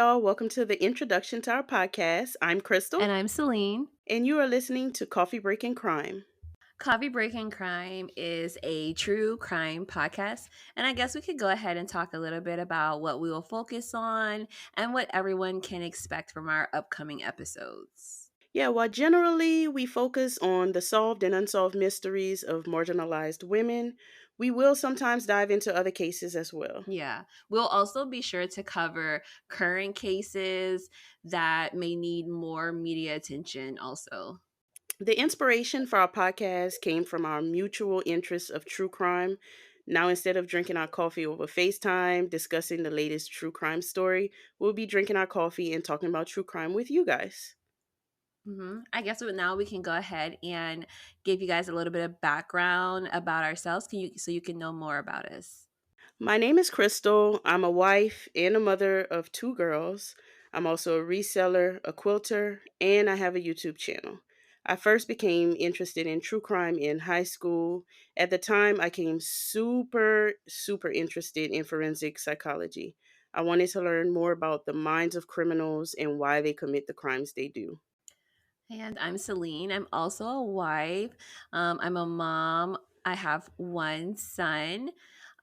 y'all. Welcome to the introduction to our podcast. I'm Crystal, And I'm Celine. and you are listening to Coffee Break and Crime. Coffee Break and Crime is a true crime podcast. And I guess we could go ahead and talk a little bit about what we will focus on and what everyone can expect from our upcoming episodes. Yeah, while generally we focus on the solved and unsolved mysteries of marginalized women, we will sometimes dive into other cases as well. Yeah. We'll also be sure to cover current cases that may need more media attention, also. The inspiration for our podcast came from our mutual interest of true crime. Now, instead of drinking our coffee over FaceTime, discussing the latest true crime story, we'll be drinking our coffee and talking about true crime with you guys. I guess now we can go ahead and give you guys a little bit of background about ourselves so you can know more about us. My name is Crystal. I'm a wife and a mother of two girls. I'm also a reseller, a quilter, and I have a YouTube channel. I first became interested in true crime in high school. At the time, I came super interested in forensic psychology. I wanted to learn more about the minds of criminals and why they commit the crimes they do. And I'm Celine. I'm also a wife. I'm a mom. I have one son.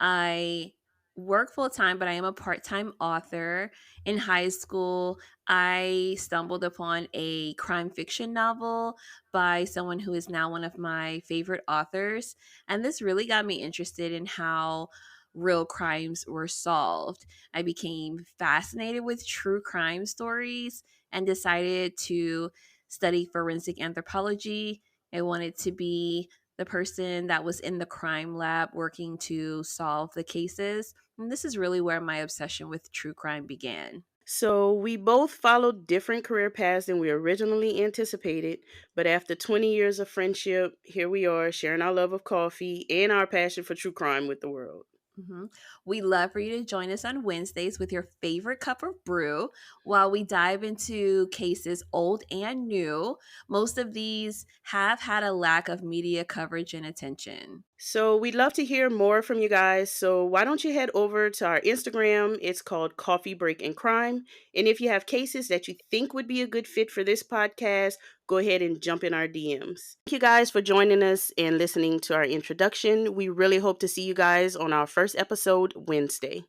I work full time, but I am a part time author. In high school, I stumbled upon a crime fiction novel by someone who is now one of my favorite authors. And this really got me interested in how real crimes were solved. I became fascinated with true crime stories and decided to study forensic anthropology. I wanted to be the person that was in the crime lab working to solve the cases. And this is really where my obsession with true crime began. So, we both followed different career paths than we originally anticipated, but after 20 years of friendship, here we are sharing our love of coffee and our passion for true crime with the world. hmm We love for you to join us on Wednesdays with your favorite cup of brew while we dive into cases old and new. Most of these have had a lack of media coverage and attention. So, we'd love to hear more from you guys. So, why don't you head over to our Instagram? It's called Coffee Break and Crime. And if you have cases that you think would be a good fit for this podcast, go ahead and jump in our DMs. Thank you guys for joining us and listening to our introduction. We really hope to see you guys on our first episode Wednesday.